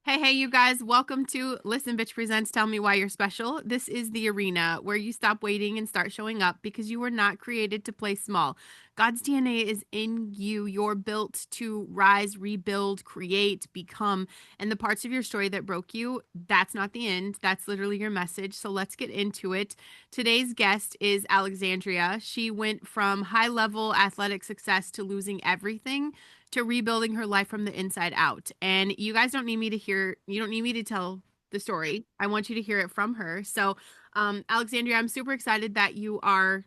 Hey, you guys, welcome to Listen Bitch Presents Tell Me Why You're Special. This is the arena where you stop waiting and start showing up because you were not created to play small. God's DNA is in you. You're built to rise, rebuild, create, become. And the parts of your story that broke you, that's not the end. That's literally your message. So let's get into it. Today's guest is Alexandria. She went from high level athletic success to losing everything to rebuilding her life from the inside out. And you guys don't need me to hear, you don't need me to tell the story. I want you to hear it from her. So, Alexandria, I'm super excited that you are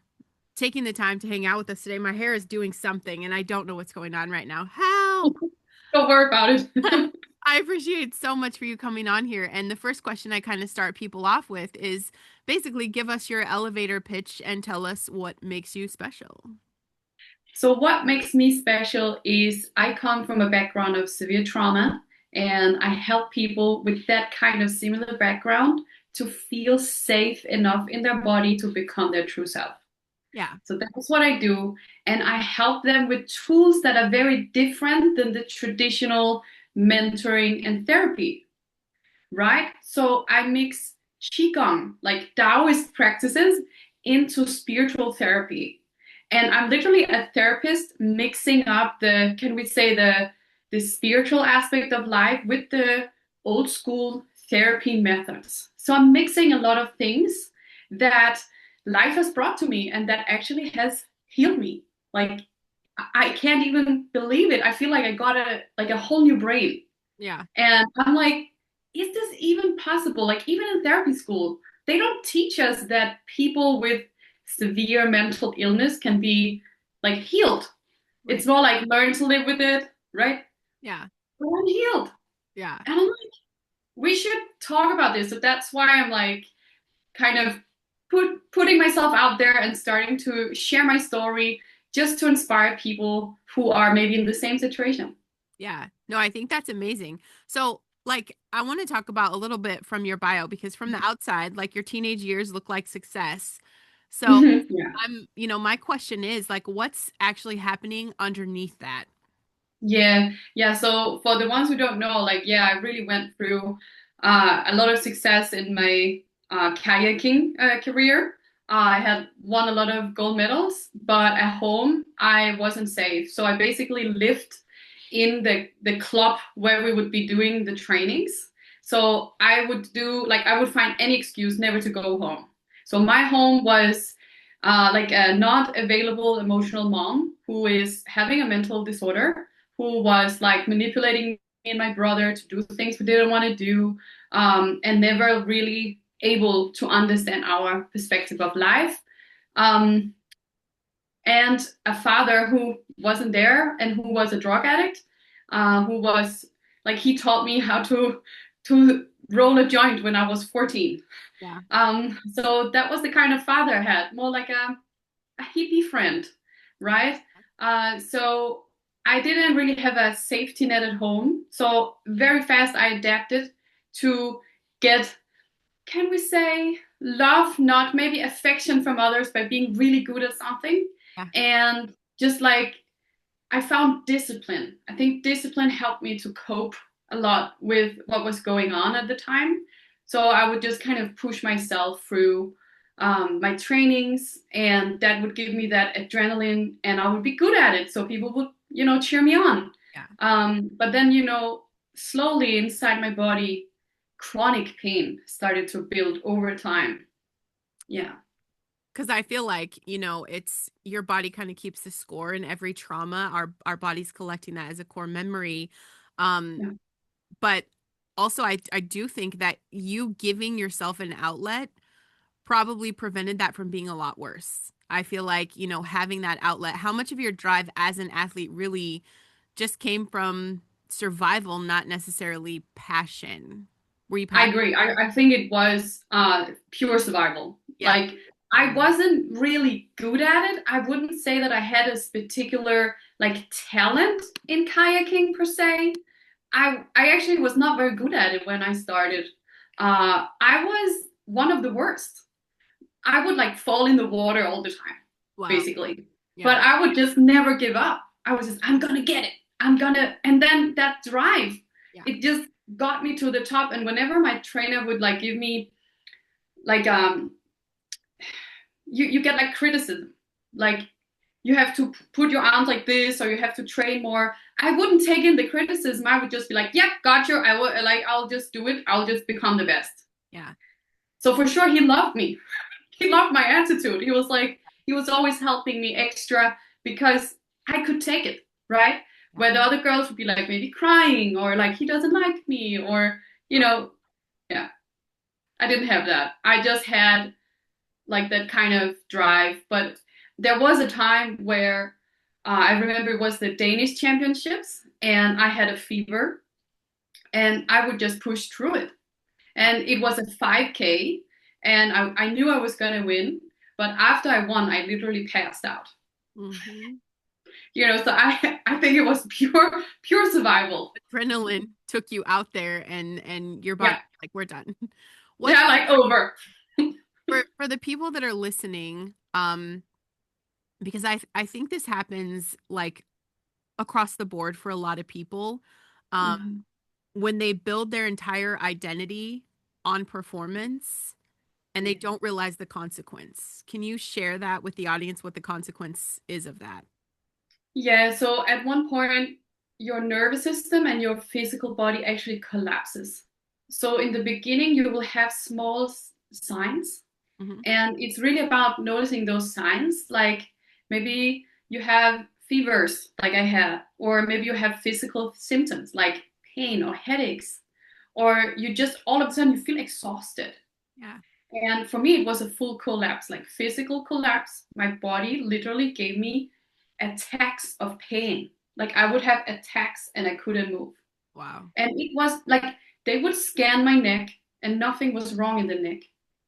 taking the time to hang out with us today. My hair is doing something and I don't know what's going on right now. Help! Don't worry about it. I appreciate so much for you coming on here. And the first question I kind of start people off with is basically give us your elevator pitch and tell us what makes you special. So, what makes me special is I come from a background of severe trauma, and I help people with that kind of similar background to feel safe enough in their body to become their true self. Yeah. So, that's what I do. And I help them with tools that are very different than the traditional mentoring and therapy, right? So, I mix Qigong, like Daoist practices, into spiritual therapy. And I'm literally a therapist mixing up can we say the spiritual aspect of life with the old school therapy methods. So I'm mixing a lot of things that life has brought to me and that actually has healed me. Like I can't even believe it. I feel like I got a whole new brain. Yeah. And I'm like, is this even possible? Like, even in therapy school, they don't teach us that people with severe mental illness can be like healed. It's Right. more like learn to live with it, right? Yeah. But I'm healed. Yeah. And I'm like, we should talk about this. So that's why I'm like kind of putting myself out there and starting to share my story just to inspire people who are maybe in the same situation. Yeah. No, I think that's amazing. So, like, I want to talk about a little bit from your bio because from the outside, like, your teenage years look like success. So, Yeah. my question is, like, what's actually happening underneath that? Yeah. So for the ones who don't know, like, yeah, I really went through a lot of success in my kayaking career. I had won a lot of gold medals, but at home I wasn't safe. So I basically lived in the club where we would be doing the trainings. So I would find any excuse never to go home. So my home was like a not available emotional mom who is having a mental disorder, who was like manipulating me and my brother to do things we didn't want to do, and never really able to understand our perspective of life. Um, and a father who wasn't there and who was a drug addict, who was like he taught me how to roll a joint when I was 14. Yeah. So that was the kind of father I had, more like a hippie friend, right? So I didn't really have a safety net at home. So very fast I adapted to get, can we say, love, not maybe affection from others by being really good at something. Yeah. And just like I found discipline. I think discipline helped me to cope a lot with what was going on at the time. So I would just kind of push myself through my trainings, and that would give me that adrenaline, and I would be good at it. So people would, cheer me on. Yeah. But then, slowly inside my body, chronic pain started to build over time. Yeah. Because I feel like, it's your body kind of keeps the score in every trauma. Our body's collecting that as a core memory. Um, Yeah. but also I do think that you giving yourself an outlet probably prevented that from being a lot worse. I feel like, having that outlet, how much of your drive as an athlete really just came from survival, not necessarily passion? Were you I passionate? agree. I think it was pure survival. Yeah. Like I wasn't really good at it. I wouldn't say that I had a particular like talent in kayaking per se. I actually was not very good at it when I started. I was one of the worst. I would like fall in the water all the time, Wow. basically. Yeah. But I would just never give up. I was just, I'm gonna get it. I'm gonna, and then that drive, Yeah. it just got me to the top. And whenever my trainer would like give me like you get like criticism, like you have to put your arms like this or you have to train more. I wouldn't take in the criticism. I would just be like, yeah, got you. I will like I'll just do it. I'll just become the best. Yeah. So for sure he loved me. He loved my attitude. He was like he was always helping me extra because I could take it, right? Yeah. Where the other girls would be like maybe crying or like he doesn't like me or you know, yeah. I didn't have that. I just had like that kind of drive. But there was a time where I remember it was the Danish championships and I had a fever and I would just push through it. And it was a 5K and I knew I was going to win. But after I won, I literally passed out. Mm-hmm. So I think it was pure survival. Adrenaline took you out there, and your body Yeah. like, we're done. What Yeah, like over. for the people that are listening, because I think this happens like across the board for a lot of people, um, Mhm. when they build their entire identity on performance and they Yeah. don't realize the consequence. Can you share that with the audience, what the consequence is of that? Yeah, so at one point, your nervous system and your physical body actually collapses. So in the beginning, you will have small signs, Hmm. and it's really about noticing those signs. Like maybe you have fevers, like I had, or maybe you have physical symptoms like pain or headaches, or you just all of a sudden you feel exhausted. Yeah. And for me, it was a full collapse, like physical collapse. My body literally gave me attacks of pain. Like I would have attacks and I couldn't move. Wow. And it was like they would scan my neck and nothing was wrong in the neck,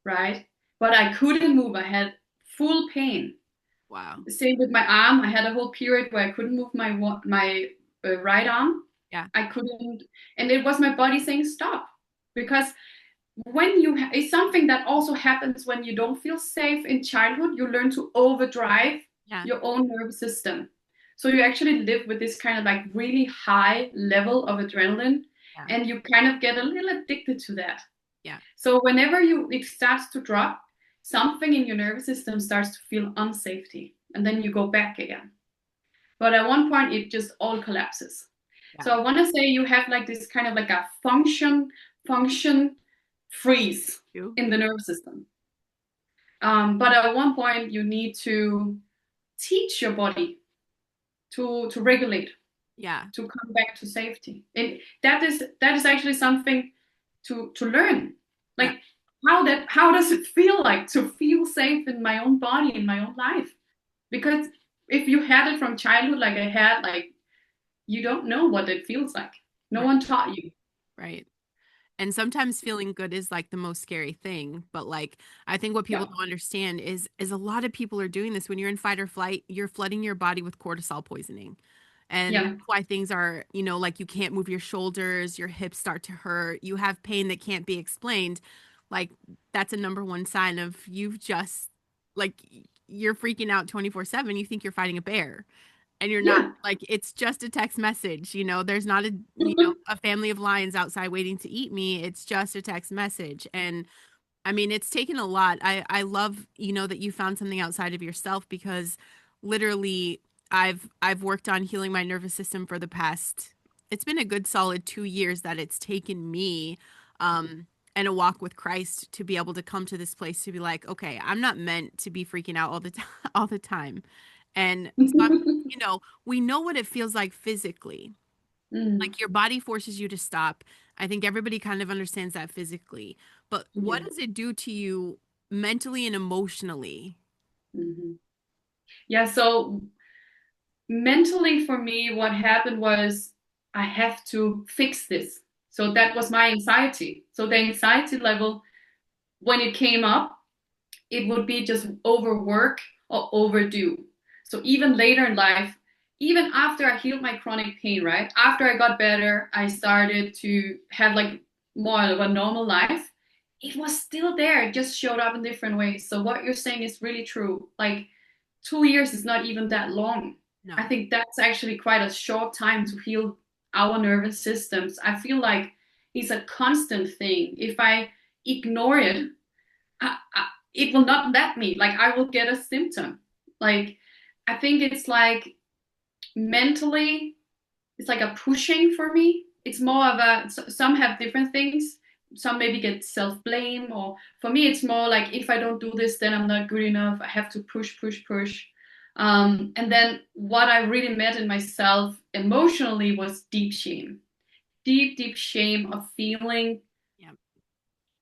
right? But I couldn't move. I had full pain. Wow. Same with my arm. I had a whole period where I couldn't move my right arm. Yeah. I couldn't, and it was my body saying stop because when it's something that also happens when you don't feel safe in childhood, you learn to overdrive Yeah. your own nervous system. So you actually live with this kind of like really high level of adrenaline Yeah. and you kind of get a little addicted to that. Yeah. So whenever it starts to drop, something in your nervous system starts to feel unsafety and then you go back again. But at one point it just all collapses. So Yeah. I want to say you have like this kind of like a function freeze You. in the nervous system. But at one point, you need to teach your body to regulate, Yeah. to come back to safety, and that is actually something to learn. Yeah. Like how does it feel like to feel safe in my own body in my own life? Because if you had it from childhood, like I had, like you don't know what it feels like. No Right. one taught you. Right. And sometimes feeling good is like the most scary thing, but like I think what people Yeah, don't understand is a lot of people are doing this when you're in fight or flight, you're flooding your body with cortisol poisoning. And yeah, that's why things are, like you can't move your shoulders, your hips start to hurt, you have pain that can't be explained. Like that's a number one sign of you've just like you're freaking out 24/7. You think you're fighting a bear and you're not. yeah. Like it's just a text message, there's not a family of lions outside waiting to eat me. It's just a text message. And I mean, it's taken a lot. I love, that you found something outside of yourself, because literally I've worked on healing my nervous system for the past, it's been a good solid 2 years that it's taken me, and a walk with Christ to be able to come to this place to be like, okay, I'm not meant to be freaking out all the time, all the time. And so, we know what it feels like physically. Mm, Like your body forces you to stop. I think everybody kind of understands that physically. But what yeah. does it do to you mentally and emotionally? Hmm. Yeah, so mentally for me, what happened was I have to fix this. So that was my anxiety. So the anxiety level, when it came up, it would be just overwork or overdo. So even later in life, even after I healed my chronic pain, right? After I got better, I started to have like more of a normal life. It was still there. It just showed up in different ways. So what you're saying is really true. Like 2 years is not even that long. I No. think that's actually quite a short time to heal our nervous systems. I feel like is a constant thing. If I ignore it, it will not let me. Like I will get a symptom. Like I think it's like mentally, it's like a pushing for me. It's more of a, some have different things. Some maybe get self-blame, or for me, it's more like if I don't do this, then I'm not good enough. I have to push, push, push. And then what I really met in myself emotionally was deep shame, deep, deep shame of feeling Yeah.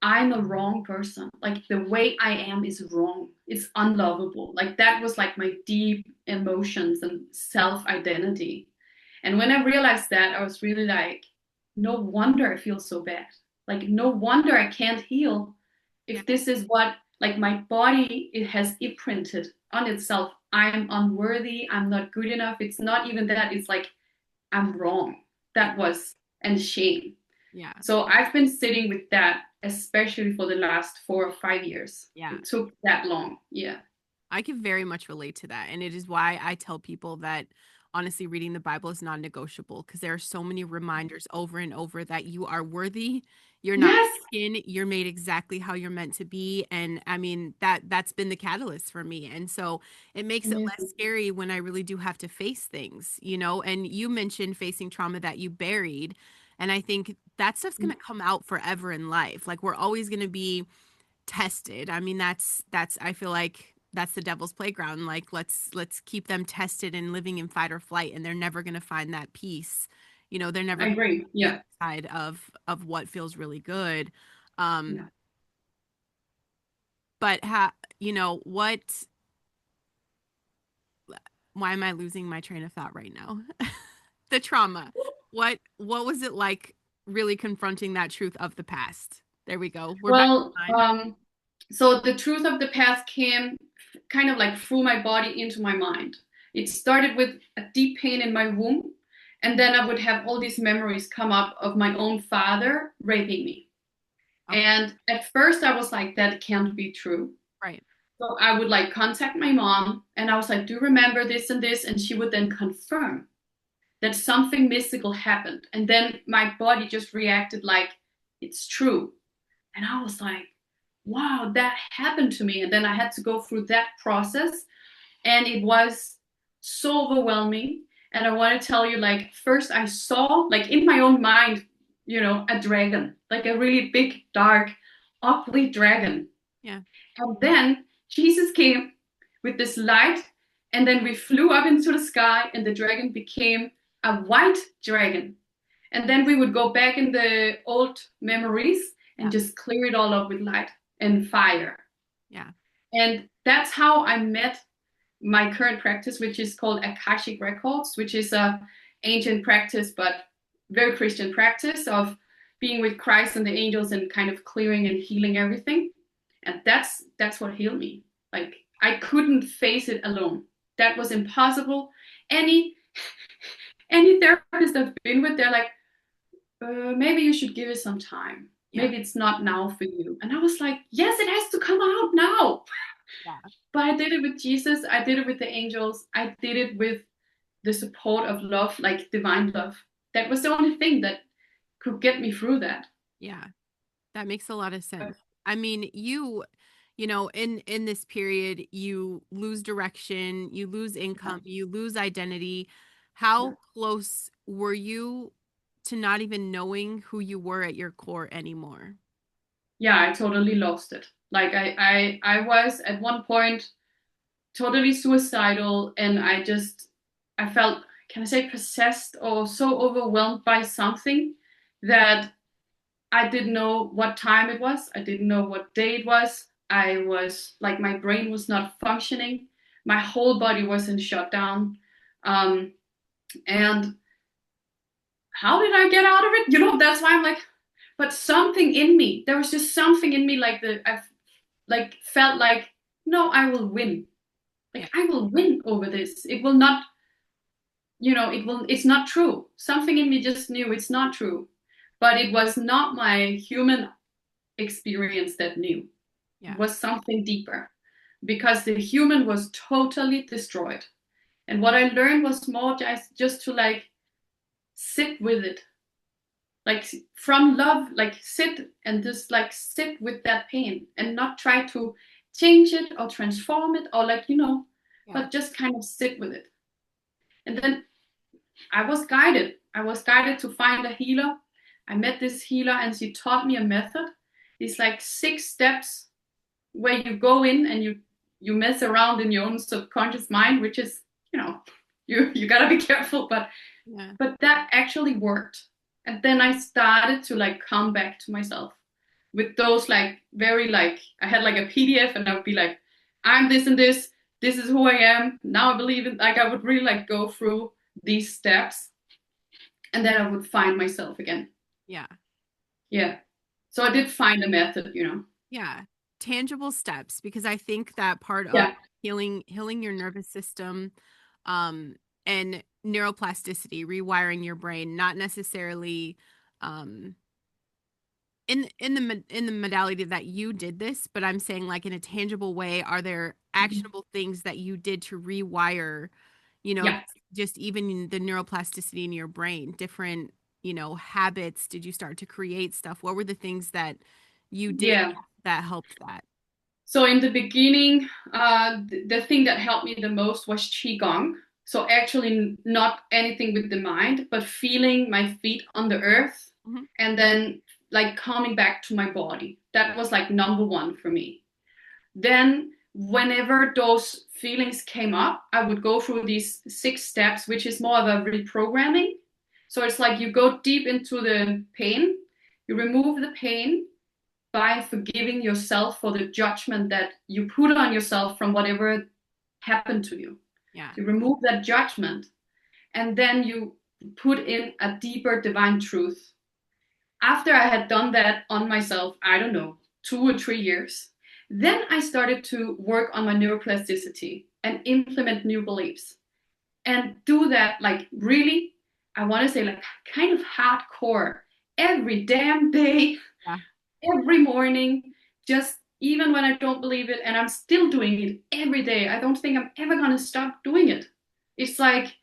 I'm the wrong person. Like the way I am is wrong. It's unlovable. Like that was like my deep emotions and self-identity. And when I realized that, I was really like, no wonder I feel so bad. Like no wonder I can't heal Yeah. if this is what like my body it has imprinted on itself. I'm unworthy, I'm not good enough. It's not even that, it's like I'm wrong. Yeah. That was and shame. Yeah. So I've been sitting with that, especially for the last 4 or 5 years. Yeah. It took that long. Yeah. I can very much relate to that. And it is why I tell people that honestly, reading the Bible is non negotiable because there are so many reminders over and over that you are worthy. You're not Yes. broken. You're made exactly how you're meant to be. And I mean, that's been the catalyst for me. And so it makes it less Amazing. scary when I really do have to face things, you know? And you mentioned facing trauma that you buried. And I think that stuff's going to come out forever in life. Like we're always going to be tested. I mean, that's I feel like that's the devil's playground. Like let's keep them tested and living in fight or flight, and they're never going to find that peace. You know, they're never I going to agree. the Yeah. other side of what feels really good. Um, Yeah. but you know what? Why am I losing my train of thought right now? The trauma. What was it like really confronting that truth of the past? There we go. We're back Well, in time. so the truth of the past came kind of like through my body into my mind. It started with a deep pain in my womb, and then I would have all these memories come up of my own father raping me. Okay. And at first I was like, that can't be true. Right. So I would like contact my mom and I was like, do you remember this and this? And she would then confirm that something mystical happened. And then my body just reacted like, it's true. And I was like, wow, that happened to me. And then I had to go through that process. And it was so overwhelming. And I want to tell you, like, first I saw, like, in my own mind, a dragon, like a really big, dark, ugly dragon. Yeah. And then Jesus came with this light, and then we flew up into the sky, and the dragon became a white dragon. And then we would go back in the old memories and Yeah. just clear it all up with light and fire. Yeah. And that's how I met my current practice, which is called Akashic Records, which is a ancient practice, but very Christian practice of being with Christ and the angels and kind of clearing and healing everything. And that's what healed me. Like I couldn't face it alone. That was impossible. Any any therapist I've been with, they're like, maybe you should give it some time. Yeah. Maybe it's not now for you. And I was like, yes, it has to come out now. Yeah. But I did it with Jesus. I did it with the angels. I did it with the support of love, like divine love. That was the only thing that could get me through that. Yeah. That makes a lot of sense. I mean, you know, in this period, you lose direction, you lose income, you lose identity. Yeah, How close were you to not even knowing who you were at your core anymore? yeah, I totally lost it. Like I was at one point totally suicidal, and I felt, can I say, possessed or so overwhelmed by something that I didn't know what time it was. I didn't know what day it was. I was like, my brain was not functioning. My whole body was in shutdown. Um, and how did I get out of it? That's why I'm like, but something in me, there was just something in me like I like felt like, no, I will win. Yeah. Like I will win over this. It will not, it's not true. Something in me just knew it's not true. But it was not my human experience that knew. It Yeah. was something deeper because the human was totally destroyed. And what I learned was more just to like sit with it like from love, like sit and just like sit with that pain and not try to change it or transform it or like, Yeah. but just kind of sit with it. And then I was guided to find a healer. I met this healer and she taught me a method. It's like 6 steps where you go in and you mess around in your own subconscious mind, which is, you know, you gotta be careful, Yeah. but that actually worked. And then I started to like come back to myself with those like very like I had like a PDF and I would be like, I'm this and this is who I am. Now I believe it. Like I would really like go through these steps and then I would find myself again. Yeah. Yeah. So I did find a method. Yeah. Tangible steps, because I think that part of Yeah. healing your nervous system, um, and neuroplasticity, rewiring your brain, not necessarily um in the modality that you did this, but I'm saying like in a tangible way, are there actionable things that you did to rewire, you know, Yeah. just even the neuroplasticity in your brain, different, habits? Did you start to create stuff? What were the things that you did Yeah. that helped that? So in the beginning, the thing that helped me the most was qigong. So actually, not anything with the mind, but feeling my feet on the earth, Hmm. and then like coming back to my body. That was like number one for me. Then, whenever those feelings came up, I would go through these 6 steps, which is more of a reprogramming. So it's like you go deep into the pain, you remove the pain, by forgiving yourself for the judgment that you put on yourself from whatever happened to you. Yeah. You remove that judgment and then you put in a deeper divine truth. After I had done that on myself, I don't know, 2 or 3 years, then I started to work on my neuroplasticity and implement new beliefs and do that like really, I want to say like kind of hardcore every damn day, Yeah. every morning, just even when I don't believe it, and I'm still doing it every day. I don't think I'm ever going to stop doing it. It's like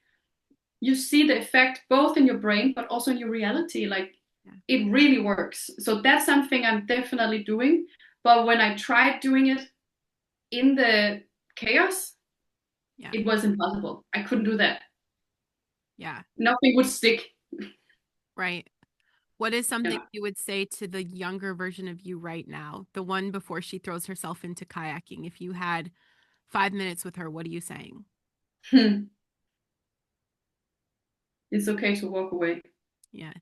you see the effect both in your brain, but also in your reality. Like Yeah. it really works. So that's something I'm definitely doing. But when I tried doing it in the chaos, Yeah. it was impossible. I couldn't do that. Yeah. Nothing would stick. Right. What is something Yeah. you would say to the younger version of you right now, the one before she throws herself into kayaking? If you had 5 minutes with her, what are you saying? It's okay to walk away. Yeah.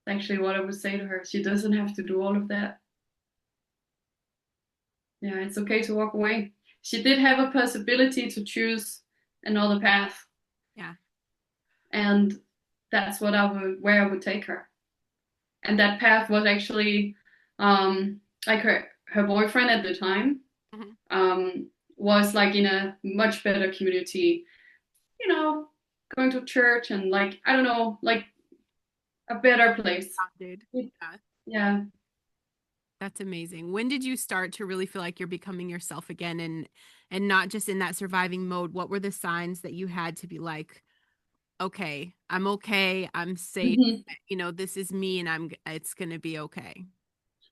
Actually, what I would say to her, she doesn't have to do all of that. Yeah, it's okay to walk away. She did have a possibility to choose another path, Yeah. and that's where I would take her. And that path was actually, like her boyfriend at the time, Hmm. um, was like in a much better community, you know, going to church and like I don't know, like a better place. Dude. Yeah. Yeah. That's amazing. When did you start to really feel like you're becoming yourself again, and not just in that surviving mode? What were the signs that you had to be like, okay, I'm safe, Mhm. this is me and it's going to be okay.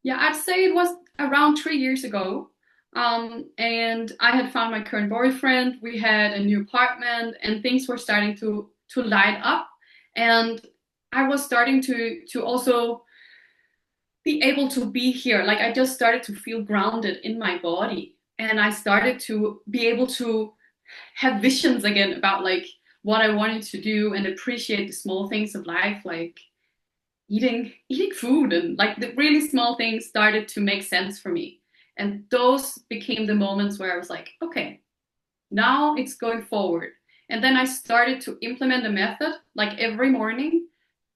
Yeah, I'd say it was around 3 years ago. And I had found my current boyfriend. We had a new apartment, and things were starting to light up. And I was starting to also be able to be here. Like I just started to feel grounded in my body, and I started to be able to have visions again about like what I wanted to do and appreciate the small things of life, like eating food, and like the really small things started to make sense for me. And those became the moments where I was like, okay, now it's going forward. And then I started to implement a method like every morning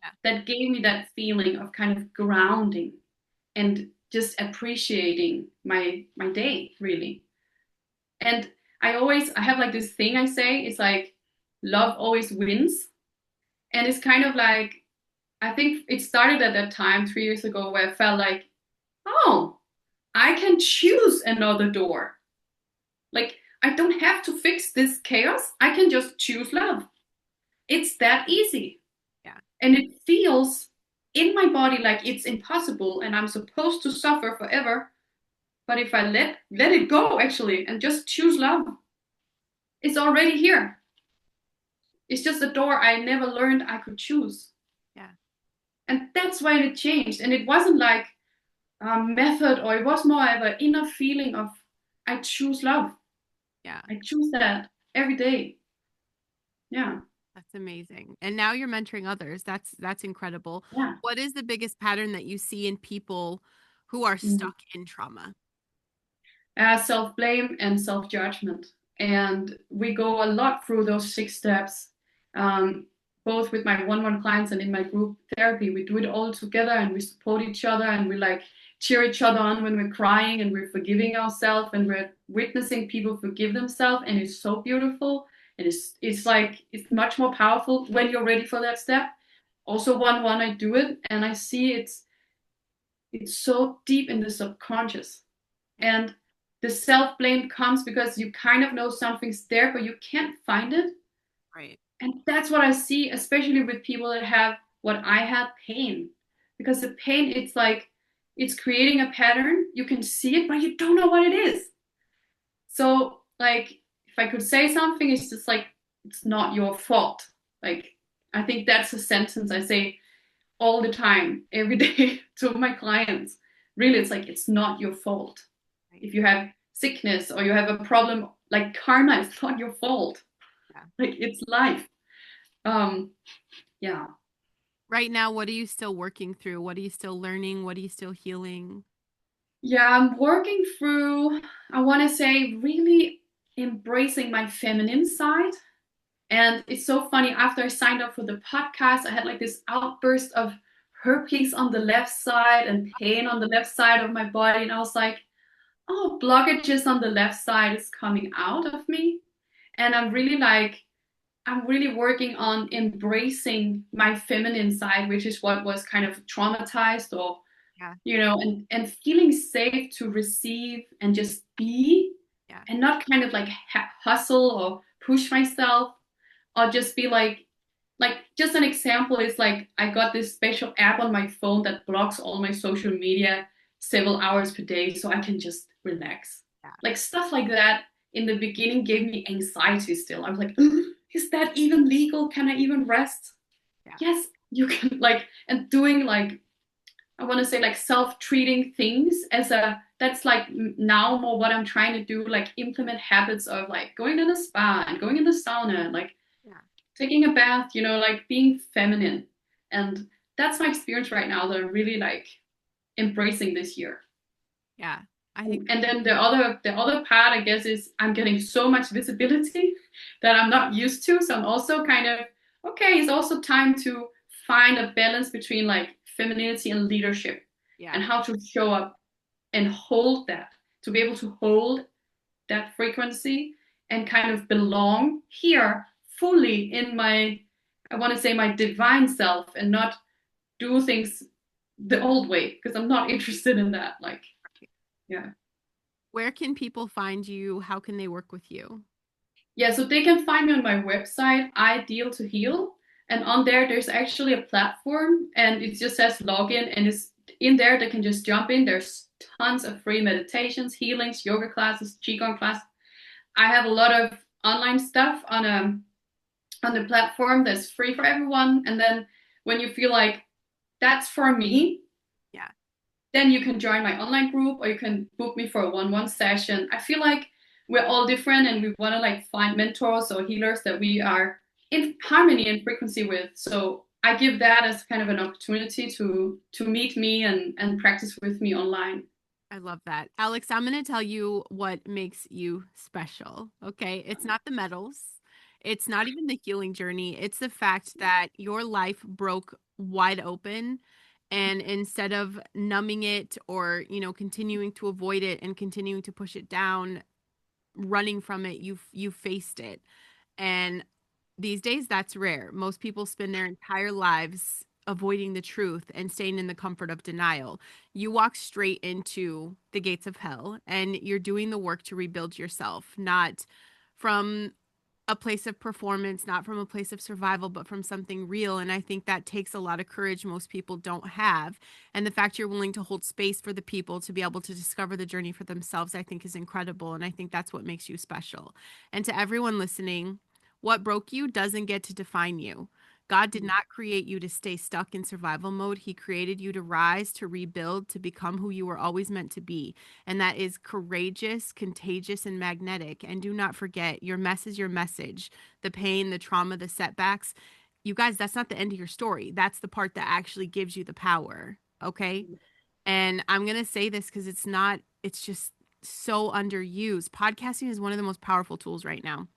Yeah. that gave me that feeling of kind of grounding and just appreciating my day really. And I have like this thing I say, it's like love always wins. And it's kind of like I think it started at that time 3 years ago where I felt like, oh, I can choose another door. Like, I don't have to fix this chaos. I can just choose love. It's that easy. Yeah. And it feels in my body like it's impossible and I'm supposed to suffer forever. But if I let it go actually and just choose love, it's already here. It's just a door I never learned I could choose. Yeah. And that's why it changed. And it wasn't like a method, or it was more of an inner feeling of I choose love. Yeah. I choose that every day. Yeah. That's amazing. And now you're mentoring others. That's incredible. Yeah. What is the biggest pattern that you see in people who are Mhm. stuck in trauma? Self blame and self judgment. And we go a lot through those 6 steps, um, both with my one clients and in my group therapy. We do it all together and we support each other and we like cheer each other on when we're crying and we're forgiving ourselves and we're witnessing people forgive themselves. And it's so beautiful. It's like it's much more powerful when you're ready for that step. Also, one I do it and I see it's so deep in the subconscious. Yeah. And the self blame comes because you kind of know something's there, but you can't find it. Right. And that's what I see, especially with people that have what I had pain. Because the pain, it's like it's creating a pattern. You can see it, but you don't know what it is. So, like, if I could say something, it's just like, it's not your fault. Like, I think that's a sentence I say all the time, every day to my clients. Really, it's like, it's not your fault. Right. If you have sickness or you have a problem, like karma is not your fault. Yeah. Like it's life. Um, yeah. Right now, what are you still working through? What are you still learning? What are you still healing? Yeah, I'm working through, I want to say, really embracing my feminine side. And it's so funny, after I signed up for the podcast, I had like this outburst of herpes on the left side and pain on the left side of my body. And I was like, oh, blockages on the left side is coming out of me. And I'm really working on embracing my feminine side, which is what was kind of traumatized or, Yeah. and feeling safe to receive and just be Yeah. and not kind of like hustle or push myself or just be like just an example is like I got this special app on my phone that blocks all my social media several hours per day so I can just relax. Yeah. Like stuff like that in the beginning gave me anxiety still. I was like, is that even legal? Can I even rest? Yeah. Yes, you can like and doing like I want to say like self-treating things as a that's like now more what I'm trying to do, like implement habits of like going to the spa and going in the sauna and like Yeah. taking a bath, like being feminine. And that's my experience right now that I'm really like embracing this year. Yeah. I think And then the other part, I guess, is I'm getting so much visibility that I'm not used to. So I'm also kind of okay, it's also time to find a balance between like femininity and leadership yeah. and how to show up and hold that, to be able to hold that frequency and kind of belong here fully in my, I want to say, my divine self and not do things the old way because I'm not interested in that. Like, yeah. Where can people find you? How can they work with you? Yeah, so they can find me on my website, Ideal to Heal. And on there, there's actually a platform and it just says login and it's in there. They can just jump in. There's tons of free meditations, healings, yoga classes, Qigong classes. I have a lot of online stuff on the platform that's free for everyone. And then when you feel like that's for me, Yeah. then you can join my online group or you can book me for a one-on-one session. I feel like we're all different and we want to like find mentors or healers that we are in harmony and frequency with. So I give that as kind of an opportunity to meet me and practice with me online. I love that. Alex, I'm going to tell you what makes you special. Okay. It's not the medals, it's not even the healing journey. It's the fact that your life broke wide open. And instead of numbing it or, continuing to avoid it and continuing to push it down, running from it, you faced it. And these days, that's rare. Most people spend their entire lives avoiding the truth and staying in the comfort of denial. You walk straight into the gates of hell and you're doing the work to rebuild yourself, not from a place of performance, not from a place of survival, but from something real. And I think that takes a lot of courage most people don't have. And the fact you're willing to hold space for the people to be able to discover the journey for themselves, I think is incredible. And I think that's what makes you special. And to everyone listening, what broke you doesn't get to define you. God did not create you to stay stuck in survival mode. He created you to rise, to rebuild, to become who you were always meant to be. And that is courageous, contagious, and magnetic. And do not forget, your mess is your message. The pain, the trauma, the setbacks. You guys, that's not the end of your story. That's the part that actually gives you the power. Okay. And I'm going to say this because it's just so underused. Podcasting is one of the most powerful tools right now.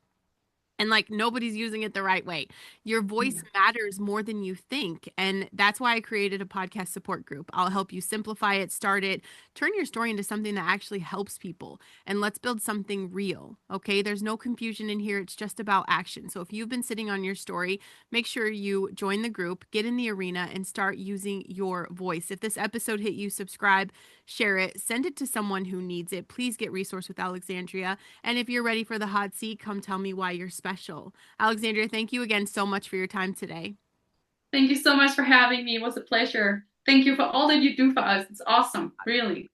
And like nobody's using it the right way. Your voice matters more than you think. And that's why I created a podcast support group. I'll help you simplify it, start it, turn your story into something that actually helps people. And let's build something real. Okay. There's no confusion in here. It's just about action. So if you've been sitting on your story, make sure you join the group, get in the arena, and start using your voice. If this episode hit you, subscribe, share it, send it to someone who needs it. Please get Resource with Alexandria. And if you're ready for the hot seat, come tell me why you're special. Alexandria, thank you again so much for your time today. Thank you so much for having me. It was a pleasure. Thank you for all that you do for us. It's awesome, really.